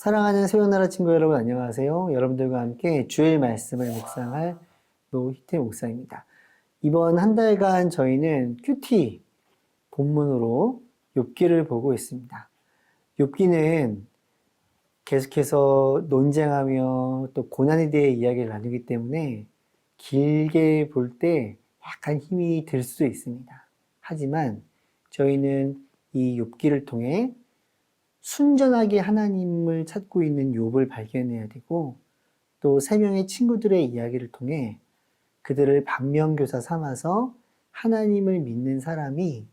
사랑하는 새벽나라 친구 여러분 안녕하세요. 여러분들과 함께 주일 말씀을 묵상할 노희태 목사입니다. 이번 한 달간 저희는 큐티 본문으로 욥기를 보고 있습니다. 욥기는 계속해서 논쟁하며 또 고난에 대해 이야기를 나누기 때문에 길게 볼 때 약간 힘이 들 수도 있습니다. 하지만 저희는 이 욥기를 통해 순전하게 하나님을 찾고 있는 욥을 발견해야 되고, 또 세 명의 친구들의 이야기를 통해 그들을 반면교사 삼아서 하나님을 믿는 사람이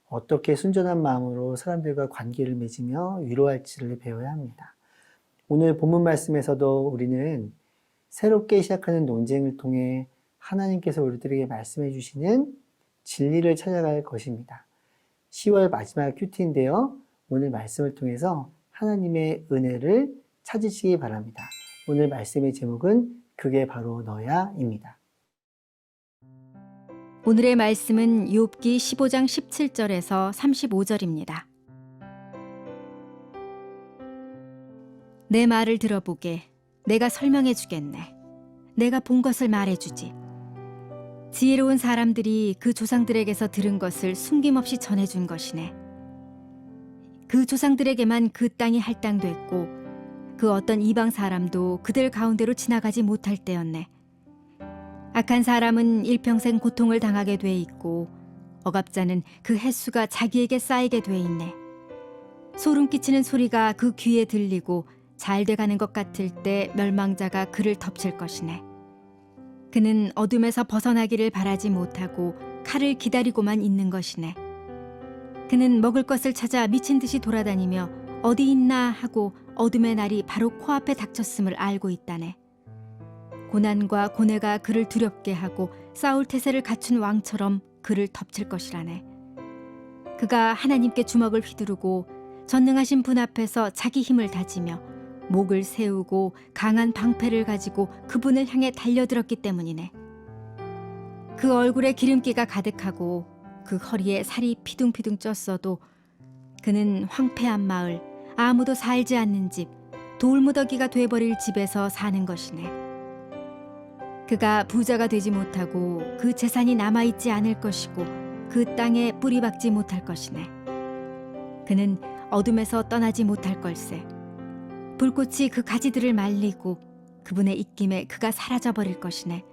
어떻게 순전한 마음으로 사람들과 관계를 맺으며 위로할지를 배워야 합니다. 오늘 본문 말씀에서도 우리는 새롭게 시작하는 논쟁을 통해 하나님께서 우리들에게 말씀해 주시는 진리를 찾아갈 것입니다. 10월 마지막 큐티인데요. 오늘 말씀을 통해서 하나님의 은혜를 찾으시기 바랍니다. 오늘 말씀의 제목은 그게 바로 너야입니다. 오늘의 말씀은 욥기 15장 17절에서 35절입니다. 내 말을 들어보게. 내가 설명해 주겠네. 내가 본 것을 말해 주지. 지혜로운 사람들이 그 조상들에게서 들은 것을 숨김없이 전해준 것이네. 그 조상들에게만 그 땅이 할당됐고 그 어떤 이방 사람도 그들 가운데로 지나가지 못할 때였네. 악한 사람은 일평생 고통을 당하게 돼 있고 억압자는 그 횟수가 자기에게 쌓이게 돼 있네. 소름 끼치는 소리가 그 귀에 들리고 잘 돼가는 것 같을 때 멸망자가 그를 덮칠 것이네. 그는 어둠에서 벗어나기를 바라지 못하고 칼을 기다리고만 있는 것이네. 그는 먹을 것을 찾아 미친 듯이 돌아다니며 어디 있나 하고 어둠의 날이 바로 코앞에 닥쳤음을 알고 있다네. 고난과 고뇌가 그를 두렵게 하고 싸울 태세를 갖춘 왕처럼 그를 덮칠 것이라네. 그가 하나님께 주먹을 휘두르고 전능하신 분 앞에서 자기 힘을 다지며 목을 세우고 강한 방패를 가지고 그분을 향해 달려들었기 때문이네. 그 얼굴에 기름기가 가득하고 그 허리에 살이 피둥피둥 쪘어도 그는 황폐한 마을, 아무도 살지 않는 집, 돌무더기가 돼버릴 집에서 사는 것이네. 그가 부자가 되지 못하고 그 재산이 남아있지 않을 것이고 그 땅에 뿌리박지 못할 것이네. 그는 어둠에서 떠나지 못할 걸세. 불꽃이 그 가지들을 말리고 그분의 입김에 그가 사라져버릴 것이네.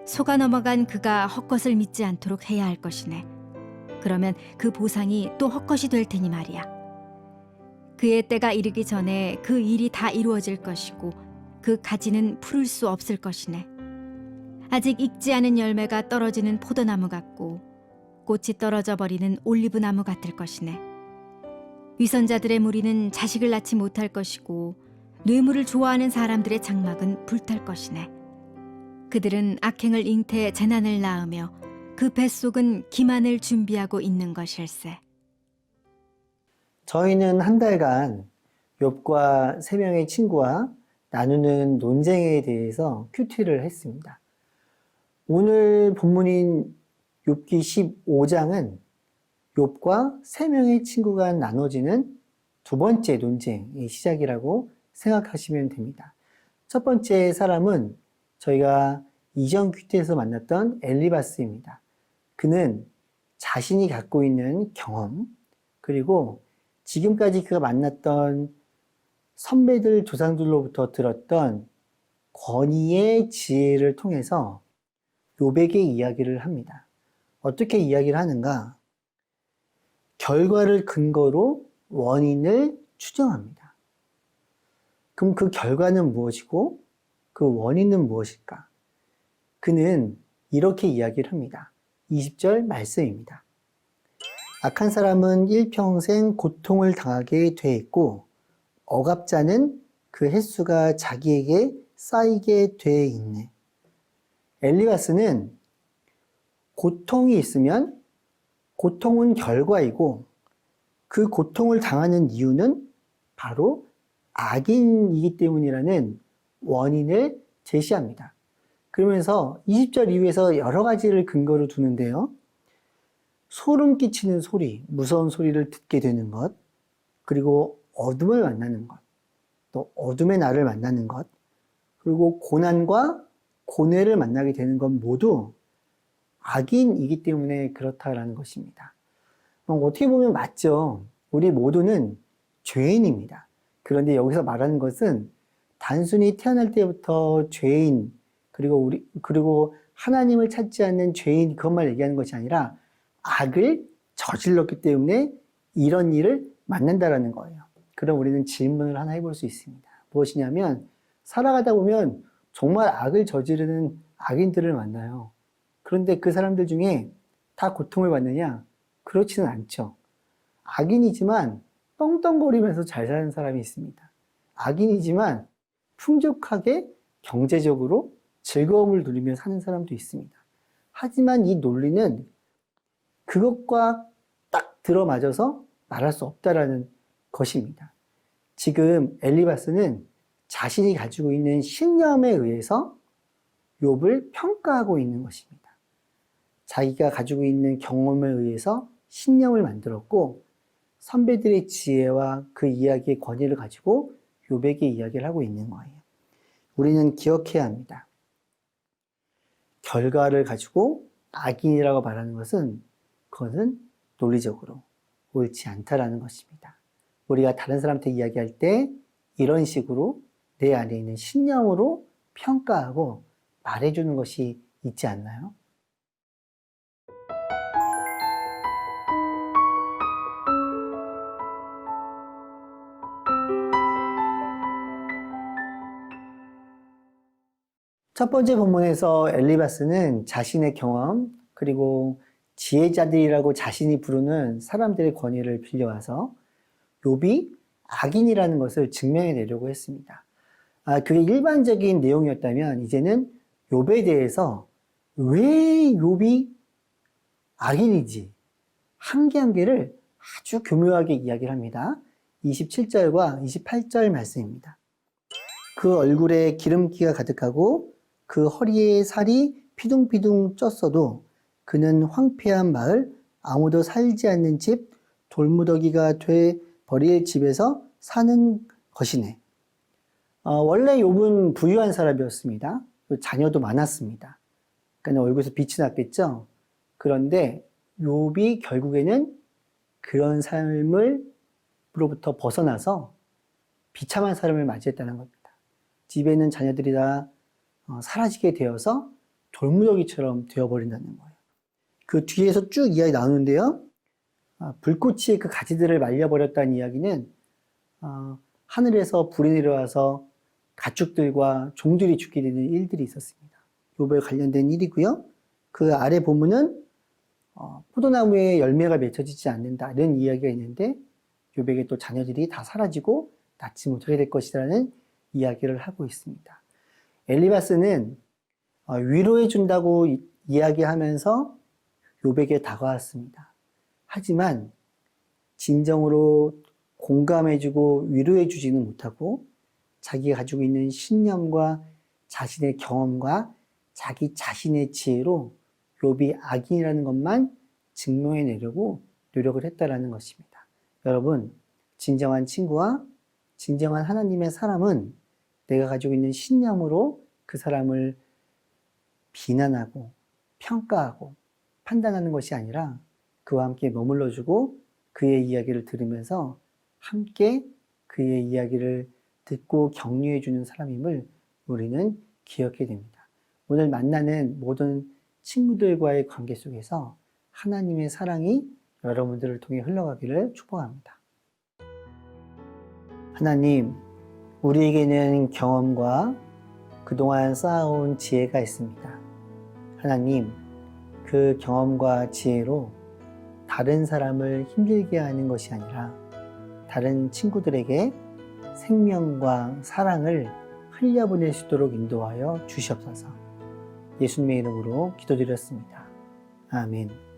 속아 넘어간 그가 헛것을 믿지 않도록 해야 할 것이네. 그러면 그 보상이 또 헛것이 될 테니 말이야. 그의 때가 이르기 전에 그 일이 다 이루어질 것이고 그 가지는 풀을 수 없을 것이네. 아직 익지 않은 열매가 떨어지는 포도나무 같고 꽃이 떨어져 버리는 올리브나무 같을 것이네. 위선자들의 무리는 자식을 낳지 못할 것이고 뇌물을 좋아하는 사람들의 장막은 불탈 것이네. 그들은 악행을 잉태해 재난을 낳으며 그 뱃속은 기만을 준비하고 있는 것일세. 저희는 한 달간 욥과 세 명의 친구와 나누는 논쟁에 대해서 큐티를 했습니다. 오늘 본문인 욥기 15장은 욥과 세 명의 친구가 나눠지는 두 번째 논쟁의 시작이라고 생각하시면 됩니다. 첫 번째 사람은 저희가 이전 큐티에서 만났던 엘리바스입니다. 그는 자신이 갖고 있는 경험, 그리고 지금까지 그가 만났던 선배들, 조상들로부터 들었던 권위의 지혜를 통해서 욥에게 이야기를 합니다. 어떻게 이야기를 하는가? 결과를 근거로 원인을 추정합니다. 그럼 그 결과는 무엇이고 그 원인은 무엇일까? 그는 이렇게 이야기를 합니다. 20절 말씀입니다. 악한 사람은 일평생 고통을 당하게 돼 있고 억압자는 그 횟수가 자기에게 쌓이게 돼 있네. 엘리바스는 고통이 있으면 고통은 결과이고 그 고통을 당하는 이유는 바로 악인이기 때문이라는 원인을 제시합니다. 그러면서 20절 이후에서 여러 가지를 근거로 두는데요. 소름 끼치는 소리, 무서운 소리를 듣게 되는 것, 그리고 어둠을 만나는 것, 또 어둠의 나를 만나는 것, 그리고 고난과 고뇌를 만나게 되는 건 모두 악인이기 때문에 그렇다라는 것입니다. 어떻게 보면 맞죠. 우리 모두는 죄인입니다. 그런데 여기서 말하는 것은 단순히 태어날 때부터 죄인, 그리고 하나님을 찾지 않는 죄인, 그것만 얘기하는 것이 아니라 악을 저질렀기 때문에 이런 일을 만난다라는 거예요. 그럼 우리는 질문을 하나 해볼 수 있습니다. 무엇이냐면, 살아가다 보면 정말 악을 저지르는 악인들을 만나요. 그런데 그 사람들 중에 다 고통을 받느냐? 그렇지는 않죠. 악인이지만 떵떵거리면서 잘 사는 사람이 있습니다. 악인이지만 풍족하게 경제적으로 즐거움을 누리며 사는 사람도 있습니다. 하지만 이 논리는 그것과 딱 들어맞아서 말할 수 없다라는 것입니다. 지금 엘리바스는 자신이 가지고 있는 신념에 의해서 욥을 평가하고 있는 것입니다. 자기가 가지고 있는 경험에 의해서 신념을 만들었고 선배들의 지혜와 그 이야기의 권위를 가지고 욥에게 이야기를 하고 있는 거예요. 우리는 기억해야 합니다. 결과를 가지고 악인이라고 말하는 것은 그것은 논리적으로 옳지 않다라는 것입니다. 우리가 다른 사람한테 이야기할 때 이런 식으로 내 안에 있는 신념으로 평가하고 말해주는 것이 있지 않나요? 첫 번째 본문에서 엘리바스는 자신의 경험, 그리고 지혜자들이라고 자신이 부르는 사람들의 권위를 빌려와서 욥이 악인이라는 것을 증명해내려고 했습니다. 그게 일반적인 내용이었다면 이제는 욥에 대해서 왜 욥이 악인인지 한 개 한 개를 아주 교묘하게 이야기를 합니다. 27절과 28절 말씀입니다. 그 얼굴에 기름기가 가득하고 그 허리에 살이 피둥피둥 쪘어도 그는 황폐한 마을, 아무도 살지 않는 집, 돌무더기가 돼 버릴 집에서 사는 것이네. 원래 욥은 부유한 사람이었습니다. 자녀도 많았습니다. 그러니까 얼굴에서 빛이 났겠죠. 그런데 욥이 결국에는 그런 삶으로부터 벗어나서 비참한 삶을 맞이했다는 겁니다. 집에 있는 자녀들이 다 사라지게 되어서 돌무더기처럼 되어버린다는 거예요. 그 뒤에서 쭉 이야기 나오는데요. 불꽃이 그 가지들을 말려버렸다는 이야기는 하늘에서 불이 내려와서 가축들과 종들이 죽게 되는 일들이 있었습니다. 욥에 관련된 일이고요. 그 아래 보면은 포도나무에 열매가 맺혀지지 않는다 이런 이야기가 있는데 욥에게 또 자녀들이 다 사라지고 낳지 못하게 될 것이라는 이야기를 하고 있습니다. 엘리바스는 위로해 준다고 이야기하면서 욥에게 다가왔습니다. 하지만 진정으로 공감해주고 위로해주지는 못하고 자기가 가지고 있는 신념과 자신의 경험과 자기 자신의 지혜로 욥이 악인이라는 것만 증명해내려고 노력을 했다라는 것입니다. 여러분, 진정한 친구와 진정한 하나님의 사람은 내가 가지고 있는 신념으로 그 사람을 비난하고 평가하고 판단하는 것이 아니라 그와 함께 머물러주고 그의 이야기를 들으면서 함께 그의 이야기를 듣고 격려해주는 사람임을 우리는 기억해야 됩니다. 오늘 만나는 모든 친구들과의 관계 속에서 하나님의 사랑이 여러분들을 통해 흘러가기를 축복합니다. 하나님, 우리에게는 경험과 그동안 쌓아온 지혜가 있습니다. 하나님, 그 경험과 지혜로 다른 사람을 힘들게 하는 것이 아니라 다른 친구들에게 생명과 사랑을 흘려보낼 수 있도록 인도하여 주시옵소서. 예수님의 이름으로 기도드렸습니다. 아멘.